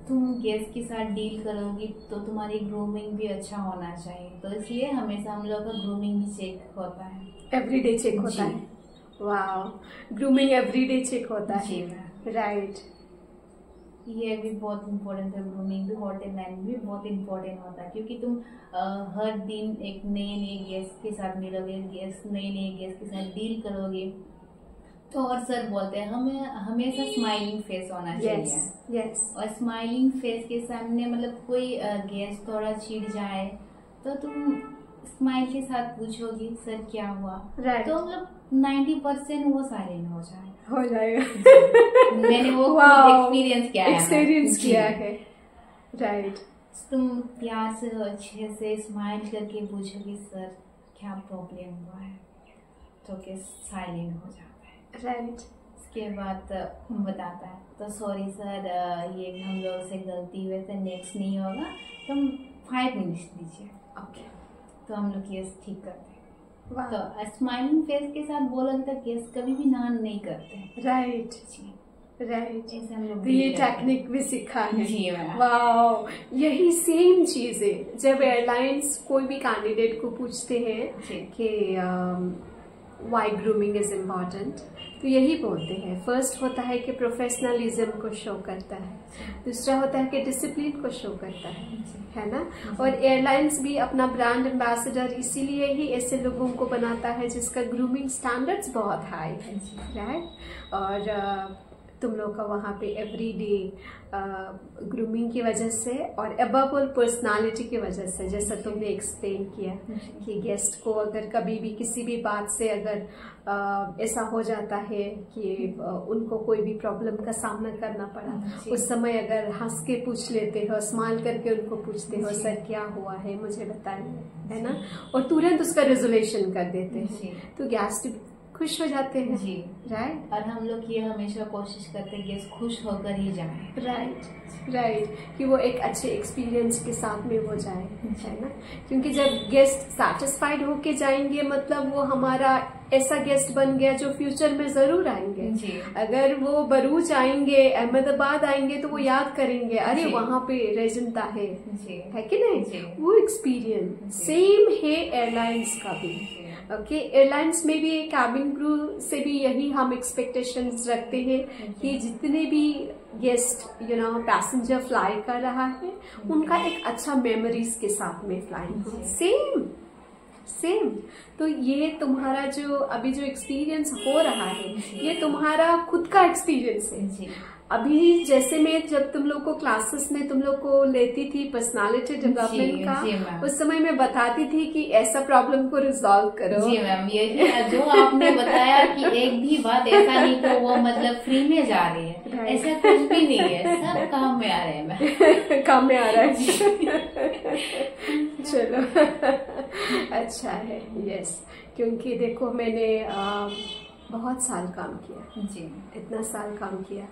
तुम गेस्ट के साथ डील करोगी तो तुम्हारी ग्रूमिंग भी अच्छा होना चाहिए, तो इसलिए हमेशा हम लोग का ग्रूमिंग भी चेक होता है, एवरीडे चेक होता है। वाह, ग्रूमिंग एवरीडे चेक होता है। राइट, ये भी बहुत इम्पोर्टेंट है, ग्रूमिंग भी, होटल लाइन भी बहुत इम्पोर्टेंट होता है, क्योंकि तुम हर दिन एक नए नए गेस्ट के साथ मिलोगे, नए नए गेस्ट के साथ डील करोगे, तो और सर बोलते हैं हमें हमेशा स्माइलिंग फेस होना चाहिए। यस। और स्माइलिंग फेस के सामने मतलब कोई गेस्ट थोड़ा चिढ़ जाए तो तुम स्माइल के साथ पूछोगी सर क्या हुआ, तो मतलब 90% वो साइलेंट हो जाएगा। मैंने वो एक्सपीरियंस किया है। राइट, तुम प्यार से अच्छे से स्माइल करके पूछोगी सर क्या प्रॉब्लम हुआ है, तो के साइलेंट हो जाता है। राइट, उसके बाद बताता है तो सॉरी सर, ये हम लोग से गलती हुई, तो नेक्स्ट नहीं होगा, तुम 5 मिनट्स दीजिए। ओके, तो हम लोग केस ठीक करते हैं। तो स्माइलिंग फेस के साथ बोलोगे तो केस कभी भी ना नहीं करते। राइट जी, राइट। ऐसे हम लोग ये टेक्निक भी सीखा है। जी, वाओ, यही सेम चीज है जब एयरलाइंस कोई भी कैंडिडेट को पूछते हैं कि वाई ग्रूमिंग इज इम्पॉर्टेंट, तो यही बोलते हैं। फर्स्ट होता है कि प्रोफेशनलिज्म को शो करता है, दूसरा होता है कि डिसिप्लिन को शो करता है ना। और एयरलाइंस भी अपना ब्रांड एम्बेसडर इसीलिए ही ऐसे लोगों को बनाता है जिसका ग्रूमिंग स्टैंडर्ड्स बहुत हाई है। राइट, और तुम लोग का वहाँ पे एवरीडे ग्रूमिंग की वजह से और अबव ऑल पर्सनालिटी की वजह से, जैसा तुमने एक्सप्लेन किया कि गेस्ट को अगर कभी भी किसी भी बात से अगर ऐसा हो जाता है कि उनको कोई भी प्रॉब्लम का सामना करना पड़ा, उस समय अगर हंस के पूछ लेते हो, स्माइल करके उनको पूछते हो सर क्या हुआ है मुझे बताएं, है ना, और तुरंत उसका रेजोल्यूशन कर देते हैं, तो गेस्ट खुश हो जाते हैं। जी, राइट। और हम लोग ये हमेशा कोशिश करते हैं गेस्ट खुश होकर ही जाए। राइट, राइट, कि वो एक अच्छे एक्सपीरियंस के साथ में वो जाए, है ना, क्योंकि जब गेस्ट सेटिस्फाइड होके जाएंगे मतलब वो हमारा ऐसा गेस्ट बन गया जो फ्यूचर में जरूर आएंगे। जी। अगर वो बरूच आएंगे, अहमदाबाद आएंगे तो वो याद करेंगे अरे वहाँ पे रेजेंटा है कि नहीं। वो एक्सपीरियंस सेम है एयरलाइंस का भी। ओके, एयरलाइंस में भी कैबिन क्रू से भी यही हम एक्सपेक्टेशंस रखते हैं कि जितने भी गेस्ट पैसेंजर फ्लाई कर रहा है उनका एक अच्छा मेमोरीज के साथ में फ्लाइंग हो। सेम। तो ये तुम्हारा जो अभी जो एक्सपीरियंस हो रहा है ये तुम्हारा खुद का एक्सपीरियंस है। अभी जैसे मैं जब तुम लोग को क्लासेस में तुम लोग को लेती थी पर्सनालिटी डेवलपमेंट का, उस समय मैं बताती थी कि ऐसा प्रॉब्लम को रिजॉल्व करो। जी मैम, ये जो आपने बताया कि एक भी बात ऐसा नहीं तो वो मतलब फ्री में जा रही है, ऐसा कुछ भी नहीं है, सब काम में आ रहे हैं मैम। काम में आ रहा है। चलो अच्छा है। यस, क्योंकि देखो मैंने बहुत साल काम किया। जी, इतना साल काम किया।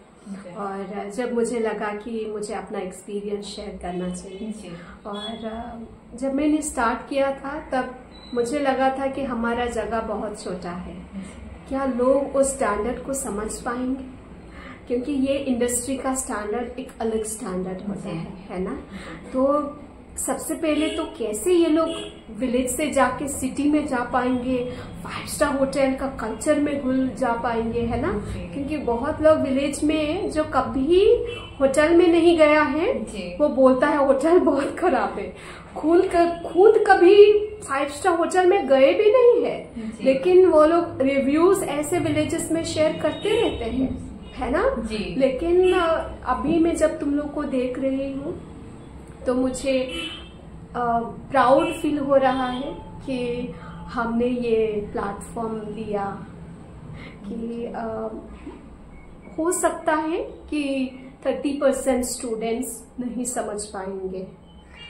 और जब मुझे लगा कि मुझे अपना एक्सपीरियंस शेयर करना चाहिए, और जब मैंने स्टार्ट किया था तब मुझे लगा था कि हमारा जगह बहुत छोटा है, क्या लोग उस स्टैंडर्ड को समझ पाएंगे, क्योंकि ये इंडस्ट्री का स्टैंडर्ड एक अलग स्टैंडर्ड होता है ना। तो सबसे पहले तो कैसे ये लोग विलेज से जाके सिटी में जा पाएंगे, 5 स्टार होटल का कल्चर में घुल जा पाएंगे, है ना, क्योंकि बहुत लोग विलेज में जो कभी होटल में नहीं गया है वो बोलता है होटल बहुत खराब है, खुद कभी 5 स्टार होटल में गए भी नहीं है, लेकिन वो लोग रिव्यूज ऐसे विलेजेस में शेयर करते रहते हैं, है ना। लेकिन अभी मैं जब तुम लोग को देख रही हूँ तो मुझे प्राउड फील हो रहा है कि हमने ये प्लेटफॉर्म दिया कि हो सकता है कि 30% स्टूडेंट्स नहीं समझ पाएंगे,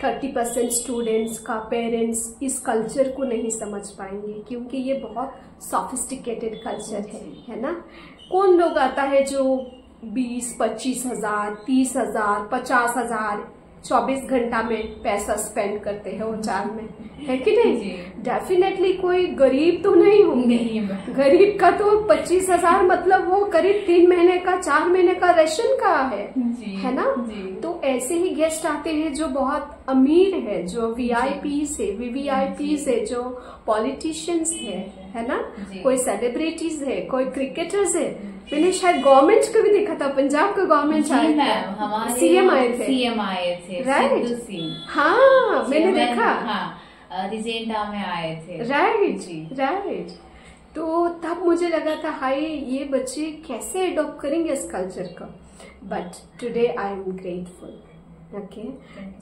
30% स्टूडेंट्स का पेरेंट्स इस कल्चर को नहीं समझ पाएंगे, क्योंकि ये बहुत सॉफिस्टिकेटेड कल्चर है ना। कौन लोग आता है जो 20-25 हजार, 30 हजार, 50 हजार, 24 घंटा में पैसा स्पेंड करते हैं वो चार में, है कि नहीं? डेफिनेटली कोई गरीब तो नहीं होंगे, गरीब का तो 25,000 मतलब वो करीब 3 महीने का 4 महीने का राशन का है ना? तो ऐसे ही गेस्ट आते हैं जो बहुत अमीर है, जो वीआईपीज है, वीवीआईपीज है, जो पॉलिटिशियंस है ना? कोई सेलिब्रिटीज है, कोई क्रिकेटर्स है। मैंने शायद गवर्नमेंट का भी देखा था, पंजाब का गवर्नमेंट आए थे, सीएम आए थे, राइट? हाँ, मैंने देखा, रिजेंटा में आए थे, राइट। तो तब मुझे लगा था हाय ये बच्चे कैसे अडॉप्ट करेंगे इस कल्चर का। But today I am grateful, okay,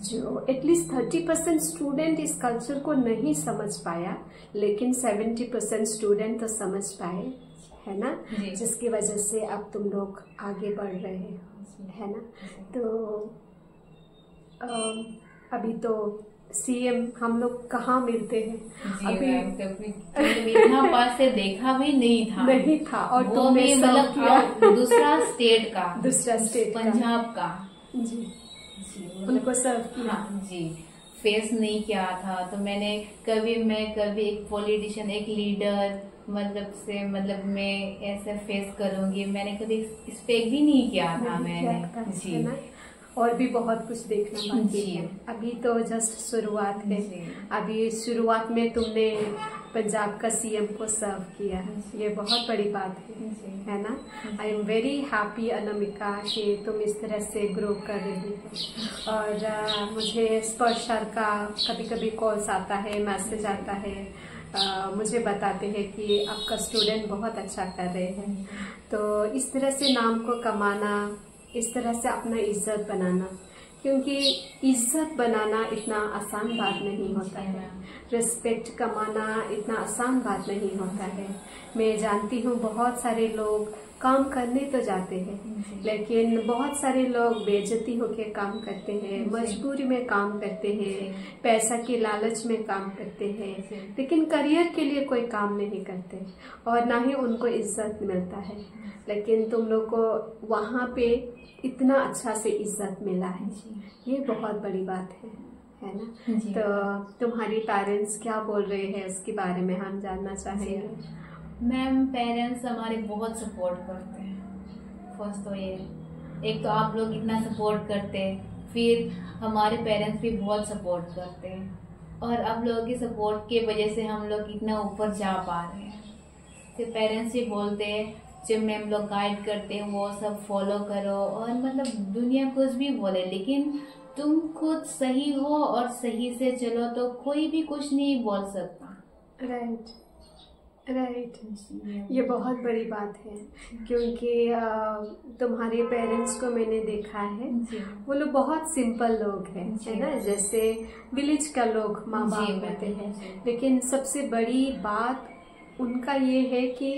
जो एटलीस्ट 30% स्टूडेंट इस कल्चर को नहीं समझ पाया, लेकिन 70% स्टूडेंट तो समझ पाए, है ना? जिसकी वजह से अब तुम लोग आगे बढ़ रहे हो, है ना? तो अभी तो सीएम हम लोग कहाँ मिलते हैं अभी, इतना पास से देखा भी नहीं था, और वो भी मतलब दूसरा स्टेट पंजाब का जी उनको सर्व किया जी, फेस नहीं किया था। तो मैंने कभी एक पॉलिटिशियन, एक लीडर मतलब मैं ऐसे फेस करूंगी, मैंने कभी एक्सपेक्ट भी नहीं किया था मैंने जी। और भी बहुत कुछ देखना बाकी है, अभी तो जस्ट शुरुआत है। अभी शुरुआत में तुमने पंजाब का सीएम को सर्व किया, ये बहुत बड़ी बात है ना? I am very happy Anamika कि तुम इस तरह से ग्रो कर रही हो। और मुझे स्पर्श सर का कभी कभी कॉल्स आता है, मैसेज आता है, मुझे बताते हैं कि आपका स्टूडेंट बहुत अच्छा कर रहे हैं। तो इस तरह से नाम को कमाना, इस तरह से अपना इज्जत बनाना, क्योंकि इज्जत बनाना इतना आसान बात नहीं होता है, रिस्पेक्ट कमाना इतना आसान बात नहीं होता है। मैं जानती हूँ बहुत सारे लोग काम करने तो जाते हैं, लेकिन बहुत सारे लोग बेइज्जती होके काम करते हैं, मजबूरी में काम करते हैं, पैसा के लालच में काम करते हैं, लेकिन करियर के लिए कोई काम नहीं करते और ना ही उनको इज्जत मिलता है। लेकिन तुम लोग को वहाँ पे इतना अच्छा से इज्जत मिला है, ये बहुत बड़ी बात है ना? तो तुम्हारी पेरेंट्स क्या बोल रहे हैं उसके बारे में हम जानना चाहेंगे। मैम, पेरेंट्स हमारे बहुत सपोर्ट करते हैं। फर्स्ट तो ये, एक तो आप लोग इतना सपोर्ट करते हैं, फिर हमारे पेरेंट्स भी बहुत सपोर्ट करते हैं, और आप लोगों की सपोर्ट की वजह से हम लोग इतना ऊपर जा पा रहे हैं। फिर पेरेंट्स भी बोलते हैं, जो मैम लोग गाइड करते हैं वो सब फॉलो करो, और मतलब दुनिया कुछ भी बोले, लेकिन तुम खुद सही हो और सही से चलो तो कोई भी कुछ नहीं बोल सकता। राइट, ये बहुत बड़ी बात है, क्योंकि तुम्हारे पेरेंट्स को मैंने देखा है, वो लोग बहुत सिंपल लोग हैं, है ना? जैसे विलेज का लोग माँ बाप होते हैं, लेकिन सबसे बड़ी बात उनका ये है कि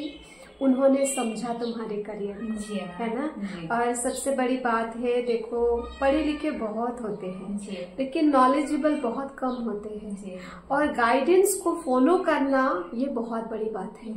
उन्होंने समझा तुम्हारे करियर को, है ना? और सबसे बड़ी बात है, देखो पढ़े लिखे बहुत होते हैं लेकिन नॉलेजेबल बहुत कम होते हैं, और गाइडेंस को फॉलो करना ये बहुत बड़ी बात है,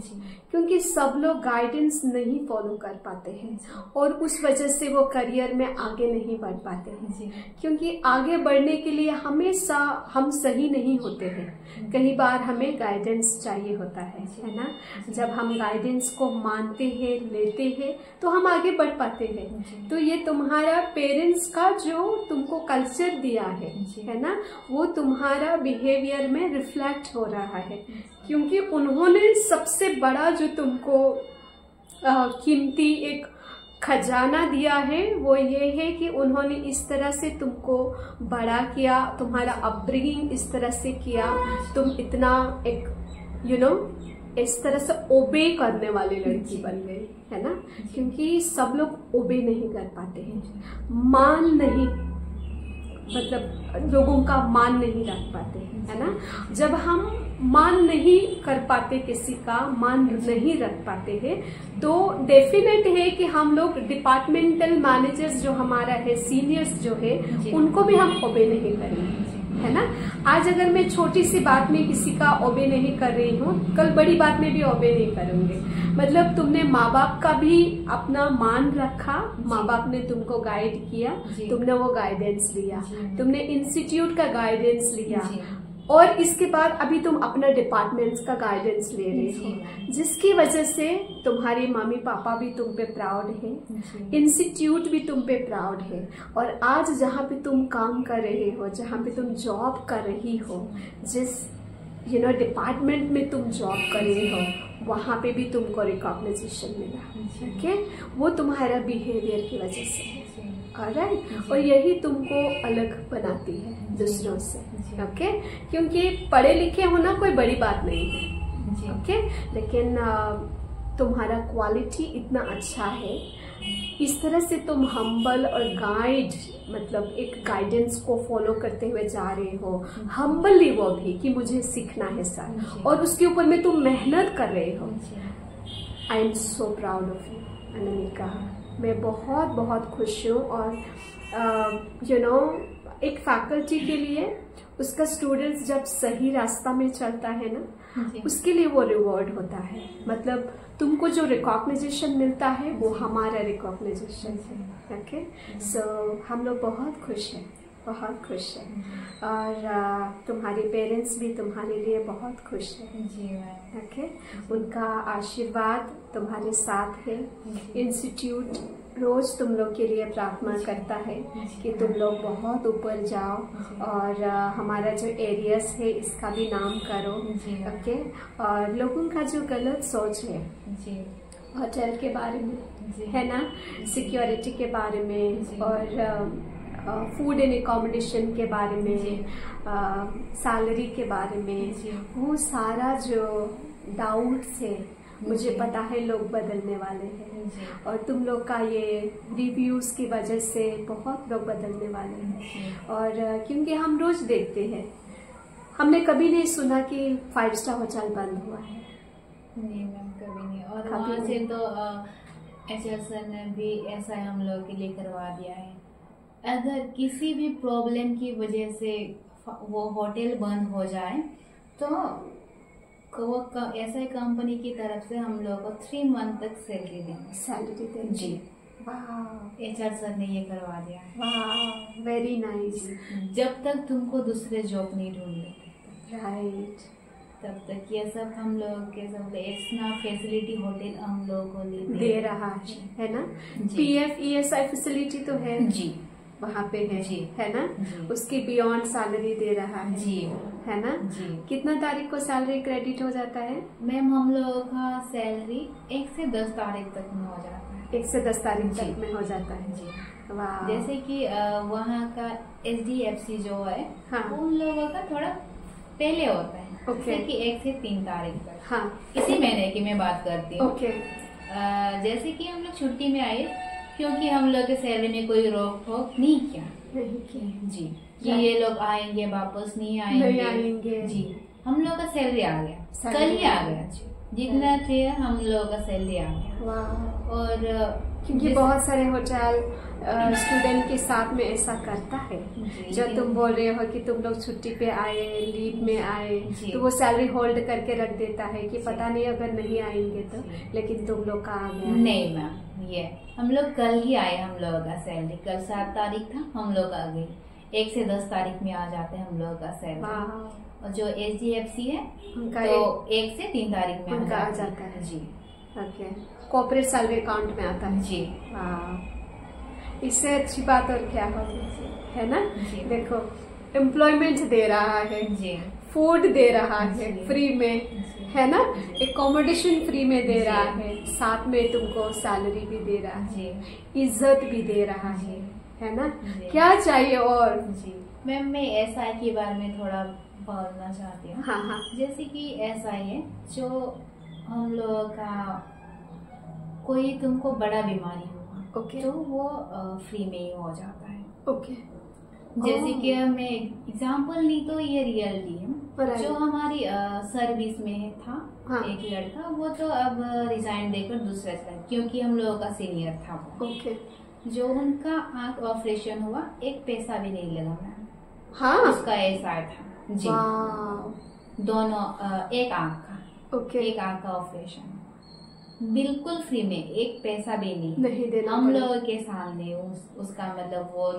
क्योंकि सब लोग गाइडेंस नहीं फॉलो कर पाते हैं और उस वजह से वो करियर में आगे नहीं बढ़ पाते हैं। क्योंकि आगे बढ़ने के लिए हमेशा हम सही नहीं होते हैं, कई बार हमें गाइडेंस चाहिए होता है ना? जब हम गाइडेंस को मानते हैं, लेते हैं, तो हम आगे बढ़ पाते हैं। तो ये तुम्हारा पेरेंट्स का जो तुमको कल्चर दिया है ना, वो तुम्हारा बिहेवियर में रिफ्लेक्ट हो रहा है, क्योंकि उन्होंने सबसे बड़ा जो तुमको कीमती एक खजाना दिया है वो ये है कि उन्होंने इस तरह से तुमको बड़ा किया, तुम्हारा अपब्रिंगिंग इस तरह से किया, तुम इतना एक इस तरह से ओबे करने वाली लड़की बन गई, है ना? क्योंकि सब लोग ओबे नहीं कर पाते हैं, मान नहीं, मतलब लोगों का मान नहीं रख पाते हैं, है ना? जब हम मान नहीं कर पाते, किसी का मान नहीं रख पाते हैं, तो डेफिनेट है कि हम लोग डिपार्टमेंटल मैनेजर्स जो हमारा है, सीनियर्स जो है, उनको भी हम ओबे नहीं करेंगे, है ना। आज अगर मैं छोटी सी बात में किसी का ओबे नहीं कर रही हूँ, कल बड़ी बात में भी ओबे नहीं करूंगी। मतलब तुमने माँ बाप का भी अपना मान रखा, माँ बाप ने तुमको गाइड किया, तुमने वो गाइडेंस लिया, तुमने इंस्टीट्यूट का गाइडेंस लिया, और इसके बाद अभी तुम अपना डिपार्टमेंट्स का गाइडेंस ले रहे हो, जिसकी वजह से तुम्हारी मम्मी पापा भी तुम पे प्राउड है, इंस्टीट्यूट भी तुम पे प्राउड है। और आज जहाँ पे तुम काम कर रहे हो, जहाँ पे तुम जॉब कर रही हो, जिस डिपार्टमेंट में तुम जॉब कर रहे हो, वहाँ पे भी तुमको रिकॉग्निशन मिला। ओके, वो तुम्हारा बिहेवियर की वजह से है। ऑलराइट, और यही तुमको अलग बनाती है दूसरों से। ओके, क्योंकि पढ़े लिखे होना कोई बड़ी बात नहीं है। ओके, लेकिन तुम्हारा क्वालिटी इतना अच्छा है, इस तरह से तुम हम्बल और गाइड, मतलब एक गाइडेंस को फॉलो करते हुए जा रहे हो, हम्बली वो भी कि मुझे सीखना है सर, और उसके ऊपर में तुम मेहनत कर रहे हो। आई am so proud of you Anamika, मैं बहुत बहुत खुश हूँ। और एक फैकल्टी के लिए उसका स्टूडेंट्स जब सही रास्ता में चलता है ना, उसके लिए वो रिवॉर्ड होता है। मतलब तुमको जो रिकॉग्निशन मिलता है वो हमारा रिकॉग्निशन है। ओके, सो हम लोग बहुत खुश हैं, बहुत खुश हैं, और तुम्हारे पेरेंट्स भी तुम्हारे लिए बहुत खुश हैं। ओके, उनका आशीर्वाद तुम्हारे साथ है। इंस्टीट्यूट रोज तुम लोग के लिए प्रार्थना करता है कि तुम लोग बहुत ऊपर जाओ, और हमारा जो एरियाज है इसका भी नाम करो। ओके, और लोगों का जो गलत सोच है होटल के बारे में, है ना, सिक्योरिटी के बारे में, और फूड एंड एकोमोडेशन के बारे में, सैलरी के बारे में, वो सारा जो डाउट्स है, मुझे पता है लोग बदलने वाले हैं, और तुम लोग का ये रिव्यूज की वजह से बहुत लोग बदलने वाले हैं। और क्योंकि हम रोज देखते हैं, हमने कभी नहीं सुना कि 5 स्टार होटल बंद हुआ है। नहीं मैम, कभी नहीं। और वहाँ से तो एचआर सर ने भी ऐसा हम लोग के लिए करवा दिया है, अगर किसी भी प्रॉब्लम की वजह से वो होटल बंद हो जाए तो वो ऐसा कंपनी की तरफ से हम लोग को 3 मंथ तक सैलरी देंगे। जी, वाह, एचआर सर ने ये करवा दिया है। वाह, वेरी नाइस। जब तक तुमको दूसरे जॉब नहीं ढूंढ लेते, राइट, तब तक ये सब हम लोग के सब इतना फैसिलिटी होटल हम लोग को दे रहा है ना। पीएफ ईएसआई फैसिलिटी तो है जी, वहाँ पे है जी, है ना। उसकी बियॉन्ड सैलरी दे रहा है जी, है ना जी। कितना तारीख को सैलरी क्रेडिट हो जाता है मैम? हम लोगों का सैलरी 1 से 10 तारीख तक में हो जाता है। 1 से 10 तारीख तक में हो जाता है जी। वाह, जैसे कि वहाँ का HDFC जो है, हाँ, उन लोगों का थोड़ा पहले होता है। ओके, जैसे कि 1 से 3 तारीख तक, हाँ, इसी महीने की मैं बात करती हूँ। ओके, जैसे कि हम लोग छुट्टी में आए, क्योंकि हम लोग के सैलरी में कोई रोक टोक नहीं किया जी, कि ये लोग आएंगे वापस नहीं आएंगे जी, हम लोग का सैलरी आ गया, कल ही आ गया जी, जितना थे हम लोग का सैलरी आ गया। और क्योंकि बहुत सारे होटल स्टूडेंट के साथ में ऐसा करता है, जो तुम बोल रहे हो कि तुम लोग छुट्टी पे आए, लीव में आए, तो वो सैलरी होल्ड करके रख देता है कि पता नहीं अगर नहीं आएंगे तो, लेकिन तुम लोग का आ गया। नहीं मैम, ये हम लोग कल ही आए, हम लोगों का सैलरी कल 7 तारीख था, हम लोग आ गए। 1 से 10 तारीख में आ जाते हैं हम लोगों का सैलरी। और जो HDFC है उनका तो 1 से 3 तारीख में उनका आ जाता है जी। ओके, कॉर्पोरेट सैलरी अकाउंट में आता है जी। इससे अच्छी बात और क्या होगी, है ना। देखो, एम्प्लॉयमेंट दे रहा है जी, फूड दे रहा है फ्री में, है ना, एकोमोडेशन फ्री में दे रहा है, साथ में तुमको सैलरी भी दे रहा है, इज्जत भी दे रहा है ना। क्या चाहिए और जी। मैम, मैं SI के बारे में थोड़ा बोलना चाहती हूँ। हाँ, हाँ। जैसे कि SI है, जो हम लोगों का कोई तुमको बड़ा बीमारी हुआ, ओके, तो वो फ्री में ही हो जाता है। ओके, जैसे कि मैं एग्जाम्पल ली तो ये रियलिटी है, जो हमारी सर्विस में था, हाँ, एक लड़का, वो तो अब रिजाइन देकर दूसरा चला, क्योंकि हम लोगों का सीनियर था वो। ओके, जो उनका आंख ऑपरेशन हुआ, एक पैसा भी नहीं लगा मैम। हाँ, उसका SI था जी। दोनों एक आंख का, एक आंख का ऑपरेशन बिल्कुल फ्री में, एक पैसा भी नहीं देना हम लोगों के सामने। उसका मतलब वो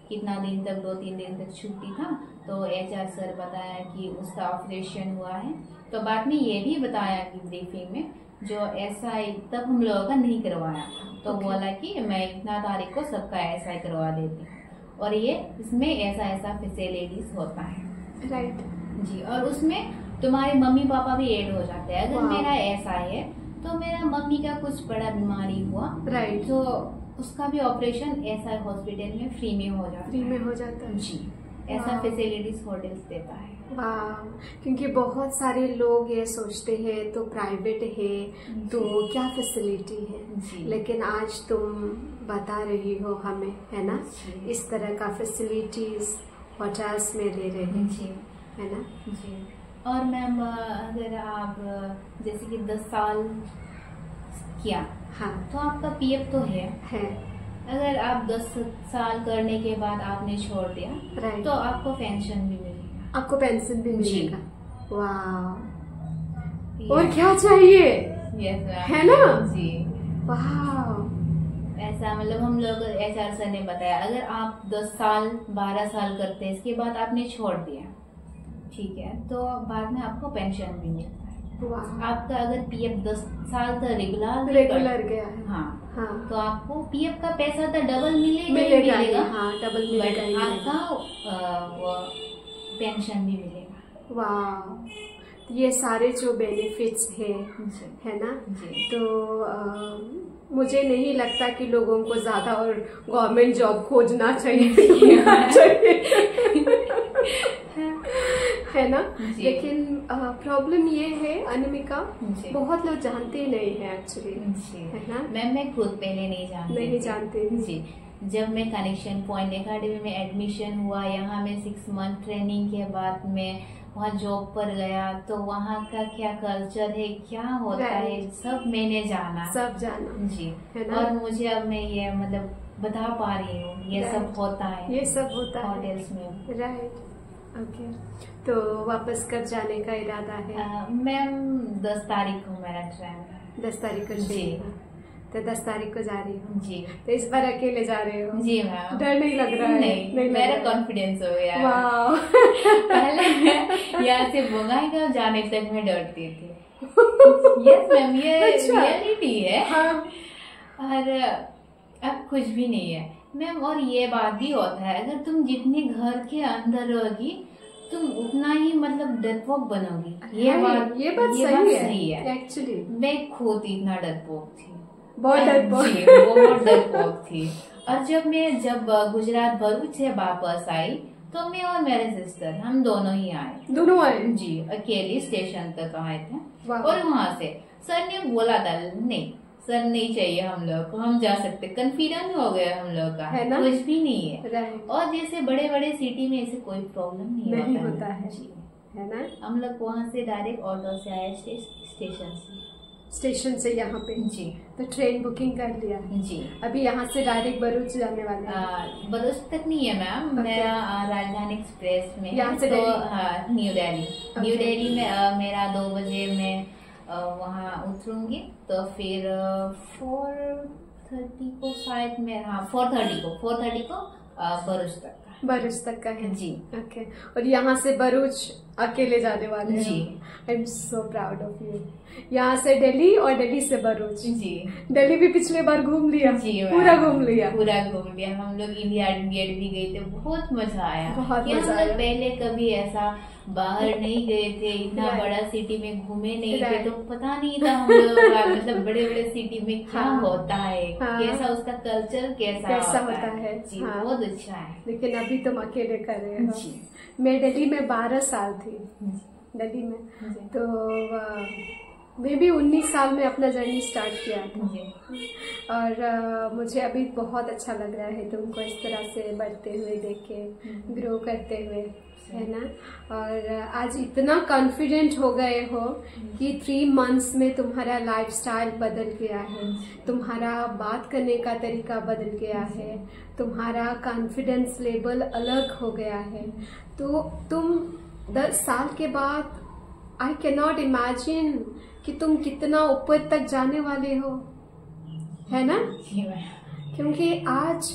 कितना दिन तक, 2-3 दिन तक छुट्टी था, तो HR सर बताया कि उसका ऑपरेशन हुआ है। तो बाद में ये भी बताया कि ब्रीफिंग में जो SI तब हम लोगों का नहीं करवाया था, तो बोला कि मैं इतना तारीख को सबका SI करवा देती हूँ, और ये इसमें ऐसा फैसिलिटीज होता है। राइट जी। और उसमें तुम्हारे मम्मी पापा भी ऐड हो जाते हैं। अगर मेरा SI है तो मेरा मम्मी का कुछ बड़ा बीमारी हुआ, राइट, तो उसका भी ऑपरेशन SI हॉस्पिटल में फ्री में हो जाता है जी। ऐसा फैसिलिटीज होटल्स देता है। वाह, क्योंकि बहुत सारे लोग ये सोचते हैं तो प्राइवेट है तो क्या फैसिलिटी है, लेकिन आज तुम बता रही हो हमें, है ना, इस तरह का फैसिलिटीज होटल्स में दे रहे हैं जी, है ना जी। और मैम अगर आप जैसे कि 10 साल किया, हाँ, तो आपका PF तो है। अगर आप 10 साल करने के बाद आपने छोड़ दिया, राइट, तो आपको पेंशन भी मिलेगा। वाह, और क्या चाहिए, है ना जी। वाह, ऐसा मतलब हम लोग HR सर ने बताया, अगर आप 10 साल 12 साल करते हैं, इसके बाद आपने छोड़ दिया, ठीक है, तो बाद में आपको पेंशन भी मिलता है। आपका अगर PF 10 साल तक रेगुलर गया है, हाँ, तो आपको PF का पैसा तो डबल मिलेगा, हाँ, डबल मिलेगा, आपका वो पेंशन भी मिलेगा। वाह, ये सारे जो बेनिफिट्स है ना जी। तो मुझे नहीं लगता कि लोगों को ज्यादा और गवर्नमेंट जॉब खोजना चाहिए है ना, लेकिन प्रॉब्लम ये है अनामिका, बहुत लोग जानते नहीं है एक्चुअली, है ना। मैं खुद पहले नहीं जानती जी। जब मैं कनेक्शन पॉइंट एकेडमी में एडमिशन हुआ, यहाँ में 6 मंथ ट्रेनिंग के बाद में वहाँ जॉब पर गया, तो वहाँ का क्या कल्चर है, क्या होता है, सब मैंने जाना जी, है ना। और मुझे अब मैं ये मतलब बता पा रही हूँ, ये सब होता है होटल्स में, राइट। ओके, तो वापस कब जाने का इरादा है? मैम 10 तारीख को मेरा ट्रेन है। 10 तारीख को जी, तो 10 तारीख को जा रही हूँ जी। तो इस बार अकेले जा रहे हो? जी मैम। डर नहीं लग रहा है? नहीं मेरा कॉन्फिडेंस हो गया। वाह पहले मैं यहाँ से बंगाईगांव जाने तक मैं डरती थी। यस मैम, ये रियलिटी है। हाँ। और अब कुछ भी नहीं है मैम। और ये बात भी होता है, अगर तुम जितने घर के अंदर रहोगी तुम उतना ही मतलब डरपोक बनोगी। ये बात सही है एक्चुअली। मैं खुद इतना डरपोक थी, बहुत डरपोक थी। और जब गुजरात भरूच से वापस आई तो मैं और मेरे सिस्टर हम दोनों आए जी। अकेले स्टेशन तक आए थे और वहाँ से सर ने बोला था नहीं सर नहीं चाहिए हम लोग को, हम जा सकते। कॉन्फिडेंस हो गया हम लोग का, है ना? कुछ भी नहीं है। और जैसे बड़े बड़े सिटी में ऐसे कोई प्रॉब्लम नहीं होता है जी, है ना। हम लोग वहाँ से डायरेक्ट ऑटो से आए स्टेशन से यहाँ पे जी। तो ट्रेन बुकिंग कर लिया जी। अभी यहाँ से डायरेक्ट भरूच जाने वाले हैं? भरूच तक नहीं है मैम, मेरा राजधानी एक्सप्रेस में यहाँ से तो न्यू दिल्ली में मेरा 2 बजे में वहाँ उतरूंगी, तो फिर 4:30 को शायद मैं 4:30 को भरूच तक का है जी। ओके। और यहाँ से भरूच अकेले जाने वाले हैं जी। I am so proud of you. यहाँ से दिल्ली और दिल्ली से भरूच जी। दिल्ली भी पिछले बार घूम लिया जी, पूरा घूम लिया। हम लोग इंडिया गेट भी गए थे, बहुत मजा आया। पहले कभी ऐसा बाहर नहीं गए थे, इतना बड़ा सिटी में घूमे नहीं थे, तो पता नहीं था हम लोग मतलब बड़े बड़े सिटी में क्या होता है, कैसा उसका कल्चर कैसा होता है जी। बहुत अच्छा है। लेकिन अभी तुम अकेले कर रहे हो। मैं दिल्ली में 12 साल थी दिल्ली में, तो मैं भी 19 साल में अपना जर्नी स्टार्ट किया था और मुझे अभी बहुत अच्छा लग रहा है तुमको इस तरह से बढ़ते हुए देख के, ग्रो करते हुए, है ना। और आज इतना कॉन्फिडेंट हो गए हो कि 3 मंथ्स में तुम्हारा लाइफस्टाइल बदल गया है, तुम्हारा बात करने का तरीका बदल गया है, तुम्हारा कॉन्फिडेंस लेवल अलग हो गया है। तो तुम 10 साल के बाद आई कैन नॉट इमेजिन कि तुम कितना ऊपर तक जाने वाले हो, है ना। क्योंकि आज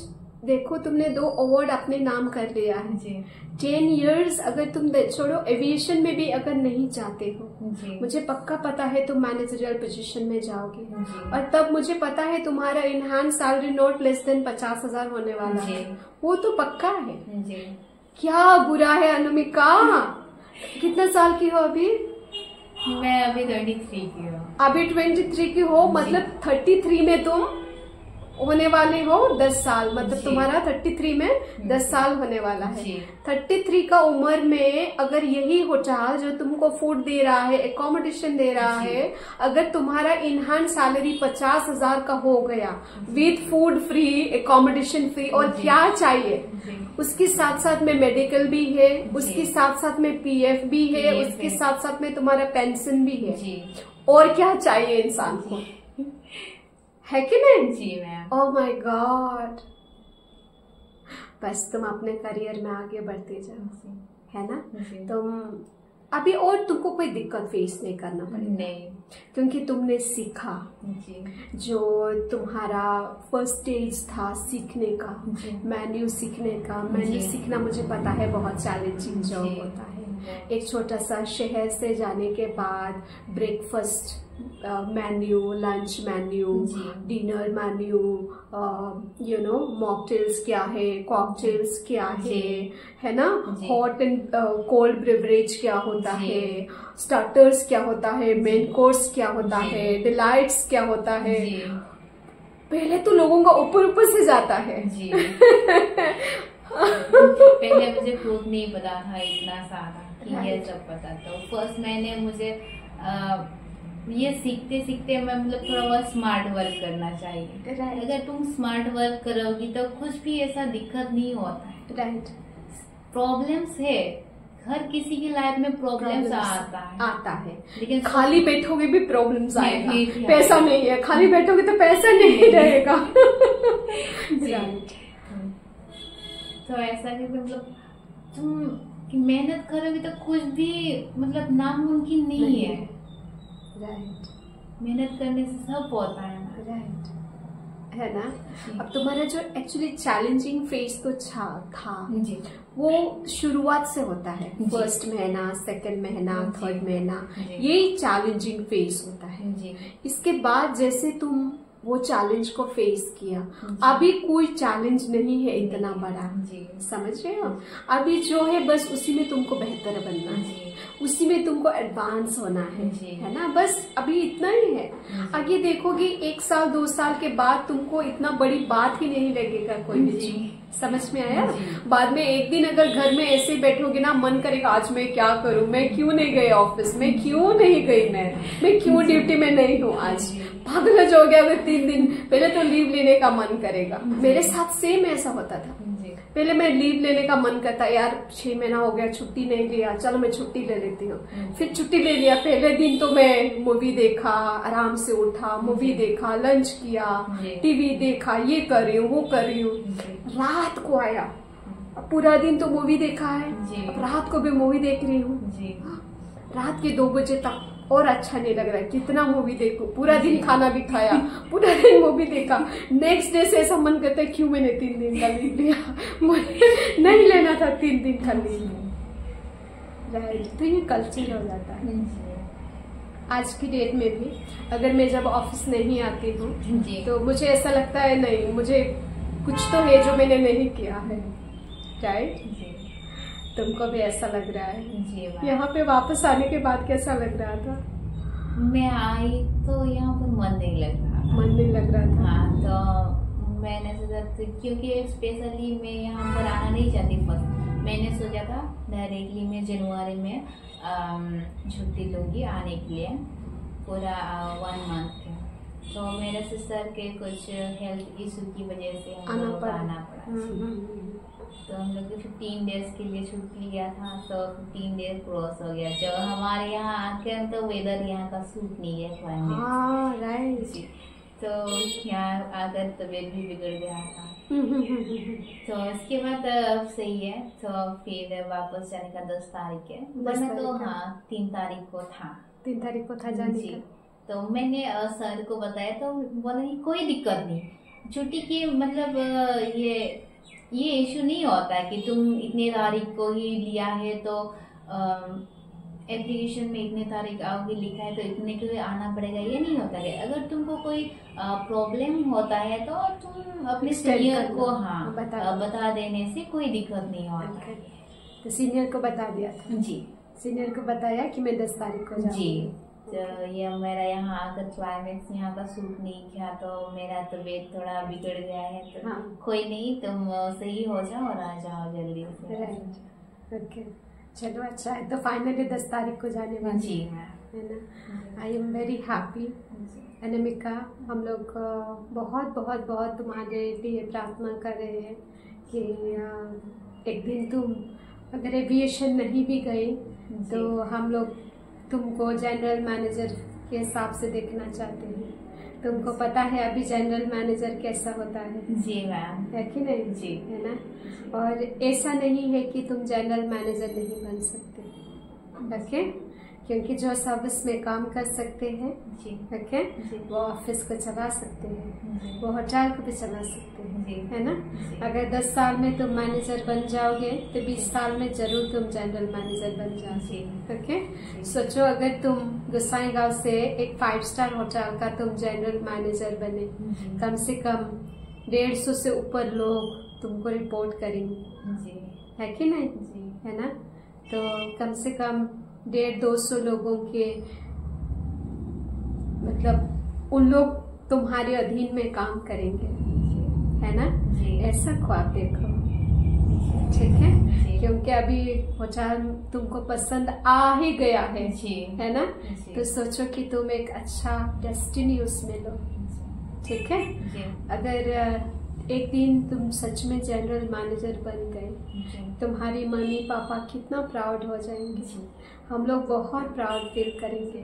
देखो तुमने 2 अवार्ड अपने नाम कर लिया है। 10 years अगर तुम छोड़ो, एविएशन में भी अगर नहीं जाते हो, मुझे पक्का पता है तुम मैनेजरियल पोजीशन में जाओगे। और तब मुझे पता है तुम्हारा in hand salary not less than 50,000 होने वाला है, वो तो पक्का है। क्या बुरा है अनुमिका। कितना साल की हो अभी? मैं अभी 33 की हूँ। अभी 23 की हो, मतलब 33 में तुम होने वाले हो 10 साल, मतलब तुम्हारा 33 में 10 साल होने वाला है। 33 का उम्र में अगर यही होटल जो तुमको फूड दे रहा है, एकोमोडेशन दे रहा है, अगर तुम्हारा इन हैंड सैलरी 50,000 का हो गया with food free, accommodation free, और क्या चाहिए? उसके साथ साथ में मेडिकल भी है, उसके साथ साथ में पीएफ भी है, उसके साथ साथ में तुम्हारा पेंशन भी है, और क्या चाहिए इंसान को, है कि नहीं? जी मैम। Oh my God. बस तुम अपने करियर में आगे बढ़ते जाओ, है ना। तुम अभी और तुमको कोई दिक्कत फेस नहीं करना पड़ेगा, नहीं, क्योंकि तुमने सीखा। जो तुम्हारा फर्स्ट स्टेज था सीखने का, मेन्यू सीखने का, मेन्यू सीखना मुझे पता है बहुत चैलेंजिंग जॉब होता है। एक छोटा सा शहर से जाने के बाद breakfast menu, lunch menu, dinner menu, you know mocktails क्या है, कॉकटेल्स क्या है ना, हॉट एंड कोल्ड ब्रेवरेज क्या होता है, स्टार्टर्स क्या होता है, मेन कोर्स क्या होता है, डिलाइट्स क्या होता है। पहले तो लोगों का ऊपर ऊपर से जाता है। पहले मुझे फ्रूट नहीं पता था इतना सारा, ये सब पता था। फर्स्ट मैंने मुझे ये सीखते सीखते मैं मतलब थोड़ा बहुत स्मार्ट वर्क करना चाहिए। अगर तुम स्मार्ट वर्क करोगी तो कुछ भी ऐसा दिक्कत नहीं होता है। राइट। प्रॉब्लम्स है, हर किसी की लाइफ में प्रॉब्लम्स आता है, लेकिन खाली बैठोगे भी प्रॉब्लम्स आएगा। पैसा नहीं है, खाली बैठोगे तो पैसा नहीं रहेगा। राइट। तो ऐसा कि मतलब तुम मेहनत करोगे तो कुछ भी मतलब नामुमकिन नहीं है। राइट। मेहनत करने से सब होता है ना। राइट, है ना। अब तुम्हारा जो एक्चुअली चैलेंजिंग फेज तो था वो शुरुआत से होता है। फर्स्ट महीना, सेकंड महीना, थर्ड महीना, यही चैलेंजिंग फेज होता है। इसके बाद जैसे तुम वो चैलेंज को फेस किया, अभी कोई चैलेंज नहीं है इतना बड़ा, समझ रहे हो। अभी जो है बस उसी में तुमको बेहतर बनना है, उसी में तुमको एडवांस होना है ना। बस अभी इतना ही है। आगे देखोगे 1 साल 2 साल के बाद तुमको इतना बड़ी बात ही नहीं लगेगा कोई भी। समझ में आया। बाद में एक दिन अगर घर में ऐसे बैठोगे ना, मन करेगा आज मैं क्या करूं, मैं क्यों नहीं गई ऑफिस में, क्यों नहीं गई, मैं क्यों ड्यूटी में नहीं हूँ आज, पागल हो जाओगे। अगर 3 दिन पहले तो लीव लेने का मन करेगा। मेरे साथ सेम ऐसा होता था। पहले मैं लीव लेने का मन करता, यार 6 महीना हो गया छुट्टी नहीं लिया, चलो मैं छुट्टी ले लेती हूँ। फिर छुट्टी ले लिया, पहले दिन तो मैं मूवी देखा, आराम से उठा, मूवी देखा, लंच किया, टीवी देखा, ये कर रही हूँ वो कर रही हूँ। रात को आया, पूरा दिन तो मूवी देखा है, अब रात को भी मूवी देख रही हूँ। रात के 2 बजे तक और अच्छा नहीं लग रहा है, कितना मूवी देखूं। पूरा दिन खाना भी खाया, पूरा दिन मूवी देखा। नेक्स्ट डे से ऐसा मन करता है क्यों मैंने 3 दिन का लीव लिया, मुझे नहीं लेना था 3 दिन का लीव। राइट। तो ये कल्चर हो जाता है आज की डेट में भी। अगर मैं जब ऑफिस नहीं आती हूँ तो मुझे ऐसा लगता है नहीं, मुझे कुछ तो है जो मैंने नहीं किया है। राइट। तुमको भी ऐसा लग रहा है। यहाँ पे वापस आने के बाद कैसा लग रहा था? मैं आई तो यहाँ पर मन नहीं लग रहा था। मन नहीं लग रहा था। हाँ, तो मैंने सोचा क्योंकि स्पेशली मैं यहाँ पर आना नहीं चाहती फर्स्ट। मैंने सोचा था डायरेक्टली मैं जनवरी में छुट्टी लूंगी आने के लिए। पूरा 1 मंथ था। तो मेरे सिस्टर के कुछ हेल्थ इशू की वजह से हम लोग को आना पड़ा। तो हम लोग 15 डेज के लिए छुट्टी लिया था, तो 15 डेज क्रॉस हो गया। जो हमारे यहाँ आके तो वेदर यहाँ का सूट नहीं है क्लाइमेट। राइट। तो यहाँ आकर तबीयत भी बिगड़ गया था। तो इसके बाद अब सही है। तो फिर वापस जाने का 10 तारीख है, वरना तो हाँ 3 तारीख को था। 3 तारीख को था जाने का। तो मैंने सर को बताया, तो बोला कि कोई दिक्कत नहीं, छुट्टी की मतलब ये इशू नहीं होता है कि तुम इतने तारीख को ही लिया है तो एप्लीकेशन में इतने तारीख आओगे लिखा है तो इतने के लिए आना पड़ेगा, ये नहीं होता है। अगर तुमको कोई प्रॉब्लम होता है तो तुम अपने सीनियर को बता देने से कोई दिक्कत नहीं होता है। तो सीनियर को बता दिया था? जी, सीनियर को बताया कि मैं 10 तारीख को जाऊंगी। जी। तो ये मेरा यहाँ आकर क्लाइमेट यहाँ का सूट नहीं किया, तो मेरा तबीयत थोड़ा बिगड़ गया है। तो कोई नहीं, तुम सही हो जाओ और आ जाओ जल्दी से। ओके, चलो अच्छा है। तो फाइनली 10 तारीख को जाने वाली जी है ना। I am very happy Anamika. हम लोग बहुत बहुत बहुत तुम्हारे लिए प्रार्थना कर रहे हैं कि एक दिन तुम अगर एविएशन नहीं भी गई तो हम लोग तुमको जनरल मैनेजर के हिसाब से देखना चाहते हैं। तुमको पता है अभी जनरल मैनेजर कैसा होता है? जी मैम। है कि नहीं? जी, है ना। और ऐसा नहीं है कि तुम जनरल मैनेजर नहीं बन सकते, ओके? क्योंकि जो सर्विस में काम कर सकते हैं, ओके, वो ऑफिस को चला सकते हैं, वो होटल को भी चला सकते हैं, है ना। अगर 10 साल में तुम मैनेजर बन जाओगे तो 20 साल में जरूर तुम जनरल मैनेजर बन जाओगे, ओके। सोचो अगर तुम गोसाईगांव से एक 5 स्टार होटल का तुम जनरल मैनेजर बने, कम से कम 150 से ऊपर लोग तुमको रिपोर्ट करेंगे, है कि नहीं? है ना। तो कम से कम 150-200 लोगों के मतलब उन लोग तुम्हारे अधीन में काम करेंगे, है ना। ऐसा ख्वाब देखो, ठीक है? क्योंकि अभी होटल तुमको पसंद आ ही गया है ना। तो सोचो कि तुम एक अच्छा डेस्टिनी उसमें लो, ठीक है। अगर एक दिन तुम सच में जनरल मैनेजर बन गए, तुम्हारी मम्मी पापा कितना प्राउड हो जाएंगे। हम लोग बहुत प्राउड फील करेंगे,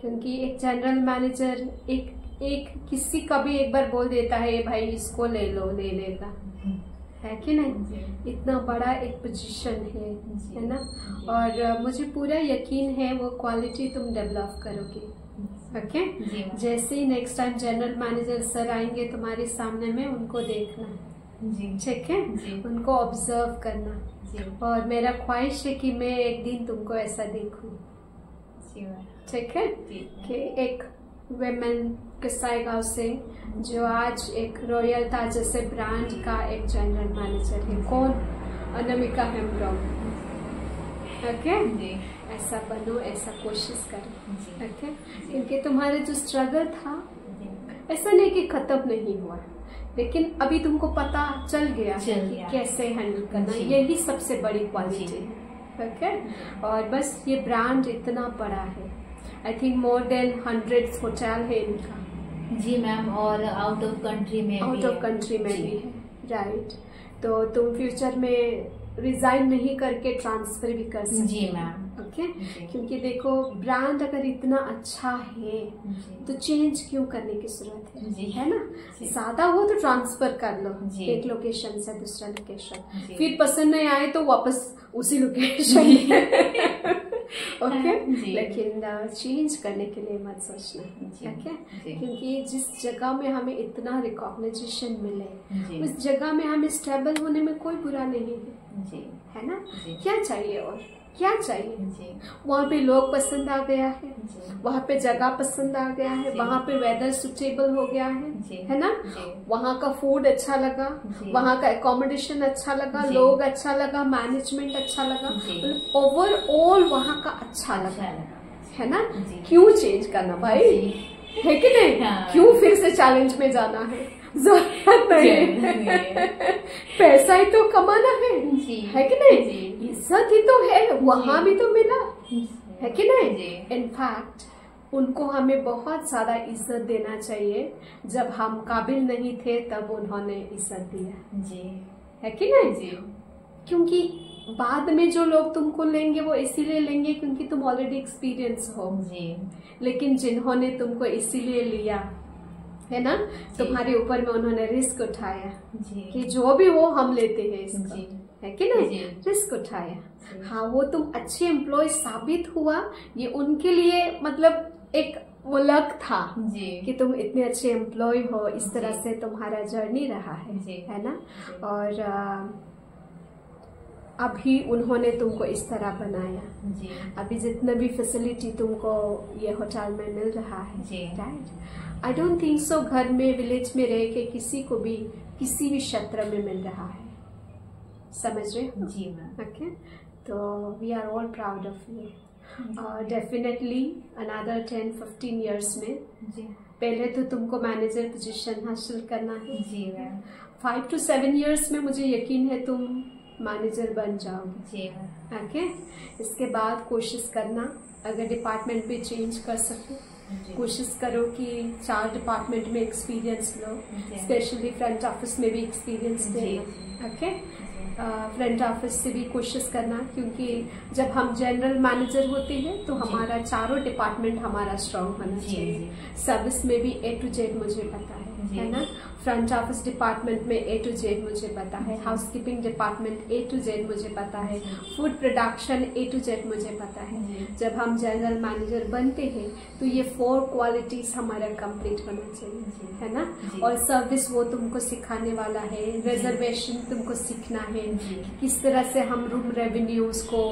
क्योंकि एक जनरल मैनेजर एक किसी का भी एक बार बोल देता है भाई इसको ले लो, ले लेगा, है कि नहीं। इतना बड़ा एक पोजीशन है ना। और मुझे पूरा यकीन है वो क्वालिटी तुम डेवलप करोगे, ओके। जैसे ही next time general manager sir आएंगे तुम्हारे सामने में, उनको देखना, ठीक है, उनको ऑब्जर्व करना। और मेरा ख्वाहिश है कि मैं एक दिन तुमको ऐसा देखूं, ठीक है, कि एक वुमेन गोसाईगांव से जो आज एक रॉयल ताज जैसे ब्रांड का एक जनरल मैनेजर है। कौन? अनामिका हेम्ब्रॉम, ओके। ऐसा बनो, ऐसा कोशिश करो, ओके। क्योंकि तुम्हारा जो स्ट्रगल था ऐसा नहीं कि खत्म नहीं हुआ, लेकिन अभी तुमको पता चल गया कि कैसे हैंडल करना, यही सबसे बड़ी क्वालिटी है, ओके। और बस ये ब्रांड इतना बड़ा है, I think more than 100 hotel है इनका। जी मैम, और आउट ऑफ कंट्री में भी है, राइट। तो तुम फ्यूचर में रिजाइन नहीं करके ट्रांसफर भी कर सकते। जी मैम, ओके। क्योंकि देखो ब्रांड अगर इतना अच्छा है तो चेंज क्यों करने की जरूरत है ना। ज्यादा हो तो ट्रांसफर कर लो एक लोकेशन से दूसरा लोकेशन, फिर पसंद नहीं आए तो वापस उसी लोकेशन ओके। लेकिन चेंज करने के लिए मत सोचना, ओके। क्योंकि जिस जगह में हमें इतना रिकॉग्निशन मिले, उस जगह में हमें स्टेबल होने में कोई बुरा नहीं है ना। क्या चाहिए और क्या चाहिए? वहाँ पे लोग पसंद आ गया है, वहाँ पे जगह पसंद आ गया है, वहाँ पे वेदर सुटेबल हो गया है ना। वहाँ का फूड अच्छा लगा, वहाँ का एकोमोडेशन अच्छा लगा, लोग अच्छा लगा, मैनेजमेंट अच्छा लगा, ओवरऑल वहाँ का अच्छा लगा, है ना। क्यों चेंज करना भाई, है कि नहीं? क्यों फिर से चैलेंज में जाना है? जरूरत नहीं। पैसा ही तो कमाना है कि नहीं? इज्जत ही तो है, वहाँ भी तो मिला, है कि नहीं? इनफैक्ट उनको हमें बहुत ज्यादा इज्जत देना चाहिए। जब हम काबिल नहीं थे तब उन्होंने इज्जत दिया जी, है कि नहीं जी, क्योंकि बाद में जो लोग तुमको लेंगे वो इसीलिए लेंगे क्योंकि तुम ऑलरेडी एक्सपीरियंस हो जी, लेकिन जिन्होंने तुमको इसीलिए लिया है ना, तुम्हारे ऊपर में उन्होंने रिस्क उठाया जी, कि जो भी हो हम लेते हैं इसको, जी, है कि नहीं, जी। रिस्क उठाया। हाँ, वो तुम अच्छे एम्प्लॉय साबित हुआ, ये उनके लिए मतलब एक वो लक था जी, कि तुम इतने अच्छे एम्प्लॉय हो, इस तरह जी। से तुम्हारा जर्नी रहा है ना। और अभी उन्होंने तुमको इस तरह बनाया, जी, अभी जितना भी फैसिलिटी तुमको ये होटल में मिल रहा है, जी। Right. I don't think so घर में विलेज में रह के किसी को भी किसी भी क्षेत्र में मिल रहा है, समझ रहे हो? जी मैम। ओके, तो we are all proud of you. Definitely another 10-15 years में जी, पहले तो तुमको मैनेजर पोजीशन हासिल करना है। जी मैम। 5 to 7 ईयर्स में मुझे यकीन है तुम मैनेजर बन जाओगे। जी मैम। ओके, इसके बाद कोशिश करना अगर डिपार्टमेंट भी चेंज कर सको, जी। कोशिश करो कि 4 डिपार्टमेंट में एक्सपीरियंस लो, जी। स्पेशली फ्रंट ऑफिस में भी एक्सपीरियंस जी, देना। जी। ओके, फ्रंट ऑफिस से भी कोशिश करना क्योंकि जब हम जनरल मैनेजर होते हैं तो हमारा चारों डिपार्टमेंट हमारा स्ट्रांग होना जी, चाहिए। जी। सर्विस में भी A to Z मुझे पता जी। है ना, फ्रंट ऑफिस डिपार्टमेंट में A to Z मुझे पता है, जी। Housekeeping department A to Z मुझे पता है, जी। Food production A to Z मुझे पता है। जी। जब हम जनरल मैनेजर बनते हैं तो ये 4 क्वालिटीज हमारा कंप्लीट होना चाहिए, जी। है ना। जी। और सर्विस वो तुमको सिखाने वाला है, रिजर्वेशन तुमको सीखना है, जी। किस तरह से हम रूम रेवेन्यूज को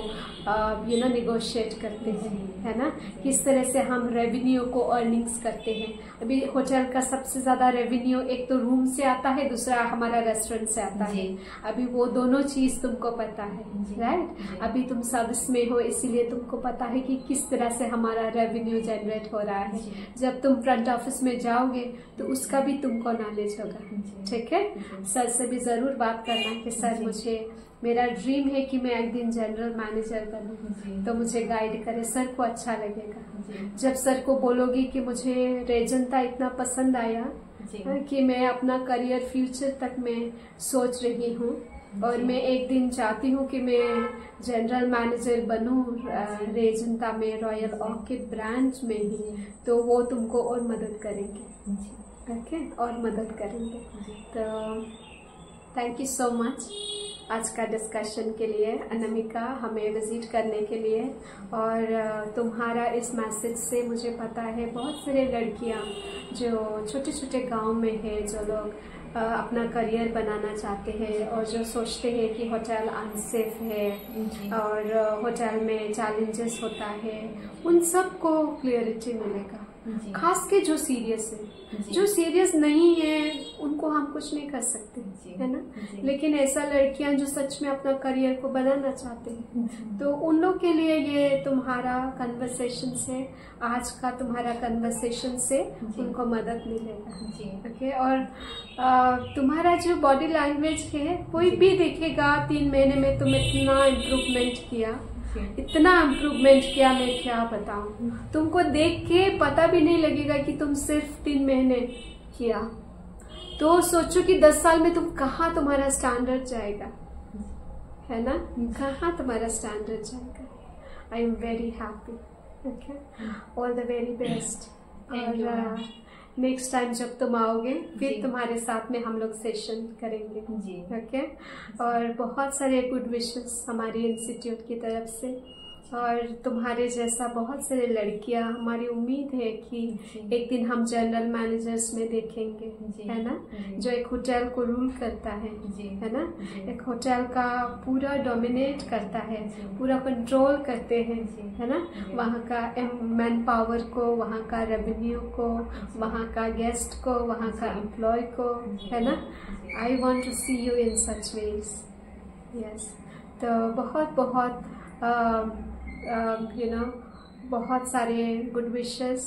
निगोशिएट करते हैं, जी। है ना, किस तरह से हम रेवेन्यू को अर्निंग्स करते हैं। अभी होटल का सबसे ज्यादा रेवेन्यू एक तो रूम से आता है, दूसरा हमारा रेस्टोरेंट से आता है। जी। अभी वो दोनों चीज तुमको पता है, जी। राइट। जी। अभी तुम सर्विस में हो इसीलिए तुमको पता है कि किस तरह से हमारा रेवेन्यू जनरेट हो रहा है। जी। जब तुम फ्रंट ऑफिस में जाओगे तो उसका भी तुमको नॉलेज होगा, जी। ठीक है। जी। सर से भी जरूर बात करना कि सर जी। मुझे मेरा ड्रीम है कि मैं एक दिन जनरल मैनेजर बनूं, जी। तो मुझे गाइड करे, सर को अच्छा लगेगा। जी। जब सर को बोलोगी कि मुझे रेजंता इतना पसंद आया जी। कि मैं अपना करियर फ्यूचर तक मैं सोच रही हूँ और जी। मैं एक दिन चाहती हूँ कि मैं जनरल मैनेजर बनूं रेजंता में, रॉयल ऑर्किड ब्रांच में ही, जी। तो वो तुमको और मदद करेंगे, जी। ओके, और मदद करेंगे। जी। तो थैंक यू सो मच आज का डिस्कशन के लिए, अनामिका, हमें विजिट करने के लिए। और तुम्हारा इस मैसेज से मुझे पता है बहुत सारे लड़कियां जो छोटे छोटे गांव में है, जो लोग अपना करियर बनाना चाहते हैं और जो सोचते हैं कि होटल अनसेफ है जी। और होटल में चैलेंजेस होता है, उन सब को क्लियरिटी मिलेगा। जी। खास के जो सीरियस है, जी। जो सीरियस नहीं है उनको हम कुछ नहीं कर सकते, जी। है ना। जी। लेकिन ऐसा लड़कियां जो सच में अपना करियर को बनाना चाहते हैं, जी। तो उन लोग के लिए ये तुम्हारा कन्वर्सेशन से, आज का तुम्हारा कन्वर्सेशन से जी। उनको मदद मिलेगा, जी। ओके। और तुम्हारा जो बॉडी लैंग्वेज है, कोई भी देखेगा 3 महीने में तुम इतना इम्प्रूवमेंट किया, जी। इतना इम्प्रूवमेंट किया, मैं क्या बताऊं। तुमको देख के पता भी नहीं लगेगा कि तुम सिर्फ 3 महीने किया, तो सोचो कि 10 साल में तुम कहाँ तुम्हारा स्टैंडर्ड जाएगा, है ना, कहाँ तुम्हारा स्टैंडर्ड जाएगा। I am very happy, okay, all the very best. Thank you, और नेक्स्ट टाइम जब तुम आओगे फिर जी। तुम्हारे साथ में हम लोग सेशन करेंगे, जी। ओके। और बहुत सारे गुड विशेस हमारे इंस्टीट्यूट की तरफ से, और तुम्हारे जैसा बहुत सारे लड़कियां, हमारी उम्मीद है कि जी। एक दिन हम जनरल मैनेजर्स में देखेंगे, जी। है ना, जी। जो एक होटल को रूल करता है, जी। है ना, जी। एक होटल का पूरा डोमिनेट करता है, जी। पूरा कंट्रोल करते हैं, जी। है ना, जी। वहाँ का मैन पावर को, वहाँ का रेवेन्यू को, वहाँ का गेस्ट को, वहाँ का एम्प्लॉय को, है ना। I want to see you in such ways, yes. तो बहुत बहुत बहुत सारे गुड विशेस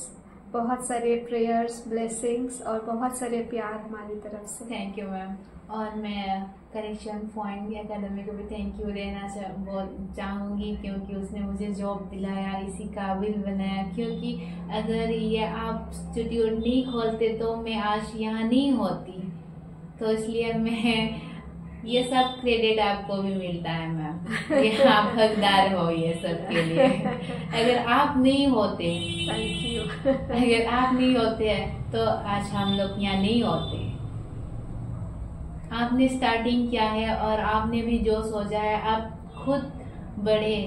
बहुत सारे प्रेयर्स, ब्लेसिंग्स और बहुत सारे प्यार हमारी तरफ से। Thank you ma'am. और मैं करेक्शन पॉइंट एकेडमी को भी थैंक यू देना चाहूँगी, क्योंकि उसने मुझे जॉब दिलाया, इसी काबिल बनाया। क्योंकि अगर ये आप स्टूडियो नहीं खोलते तो मैं आज यहाँ नहीं होती। तो इसलिए मैं ये सब क्रेडिट आपको भी मिलता है मैम, ये आप हकदार हो ये सब के लिए। अगर आप नहीं होते, थैंक यू, अगर आप नहीं होते तो आज हम लोग यहाँ नहीं होते। आपने स्टार्टिंग किया है और आपने भी जो सोचा है आप खुद बढ़े,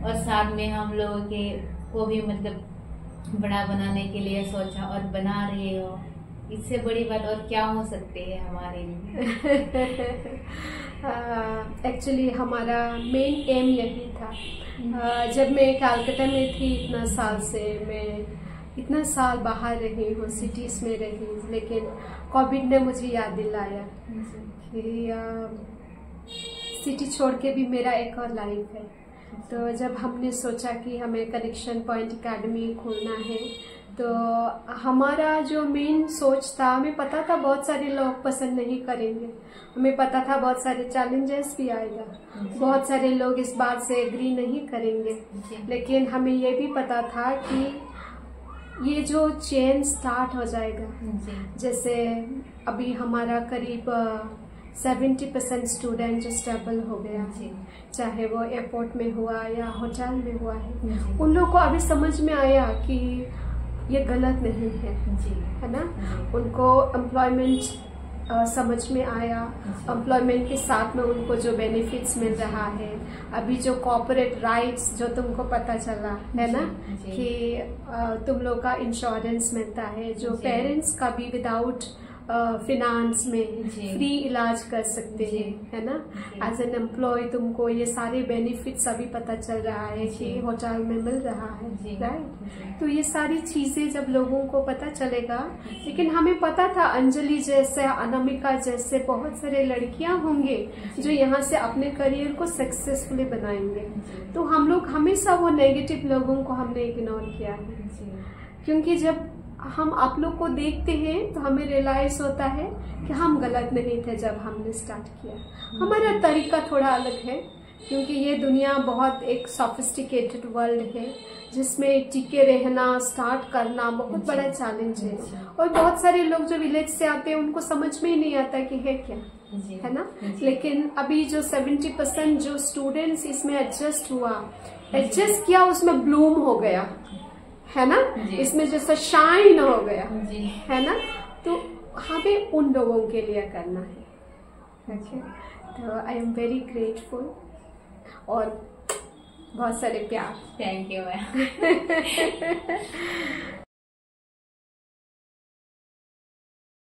और साथ में हम लोगों के को भी मतलब बड़ा बनाने के लिए सोचा और बना रहे हो। इससे बड़ी बात और क्या हो सकती है हमारे लिए। एक्चुअली हमारा मेन एम यही था। जब मैं कलकत्ता में थी इतना साल से, मैं इतना साल बाहर रही हूँ, सिटीज़ में रही, लेकिन कोविड ने मुझे याद दिलाया कि सिटी छोड़ के भी मेरा एक और लाइफ है। तो जब हमने सोचा कि हमें कनेक्शन पॉइंट एकेडमी खोलना है, तो हमारा जो मेन सोच था, हमें पता था बहुत सारे लोग पसंद नहीं करेंगे, हमें पता था बहुत सारे चैलेंजेस भी आएगा, बहुत सारे लोग इस बात से एग्री नहीं करेंगे, लेकिन हमें ये भी पता था कि ये जो चेन स्टार्ट हो जाएगा। जैसे अभी हमारा करीब 70% स्टूडेंट स्टेबल हो गया है, चाहे वो एयरपोर्ट में हुआ या होटल में हुआ है। उन लोगों को अभी समझ में आया कि ये गलत नहीं है ना। उनको एम्प्लॉयमेंट समझ में आया, एम्प्लॉयमेंट के साथ में उनको जो बेनिफिट्स मिल रहा है, अभी जो कॉर्पोरेट राइट्स जो तुमको पता चला है ना, कि तुम लोग का इंश्योरेंस मिलता है, जो पेरेंट्स का भी विदाउट फिनांस में फ्री इलाज कर सकते हैं, है ना। एज एन एम्प्लॉय तुमको ये सारे बेनिफिट्स अभी पता चल रहा है कि होटल में मिल रहा है, राइट। तो ये सारी चीजें जब लोगों को पता चलेगा, लेकिन हमें पता था अंजलि जैसे, अनामिका जैसे बहुत सारे लड़कियां होंगे जो यहाँ से अपने करियर को सक्सेसफुली बनाएंगे। तो हम लोग हमेशा वो नेगेटिव लोगों को हमने इग्नोर किया है, क्योंकि जब हम आप लोग को देखते हैं तो हमें रियलाइज होता है कि हम गलत नहीं थे जब हमने स्टार्ट किया। हमारा तरीका थोड़ा अलग है, क्योंकि ये दुनिया बहुत एक सोफिस्टिकेटेड वर्ल्ड है, जिसमें टिके रहना, स्टार्ट करना बहुत बड़ा चैलेंज है। और बहुत सारे लोग जो विलेज से आते हैं उनको समझ में ही नहीं आता कि है क्या, है ना। लेकिन अभी जो 70% जो स्टूडेंट्स इसमें एडजस्ट किया, उसमें ब्लूम हो गया, है ना, इसमें जैसा शाइन हो गया, है ना। तो हमें उन लोगों के लिए करना है। ओके, तो आई एम वेरी ग्रेटफुल और बहुत सारे प्यार। Thank you ma'am.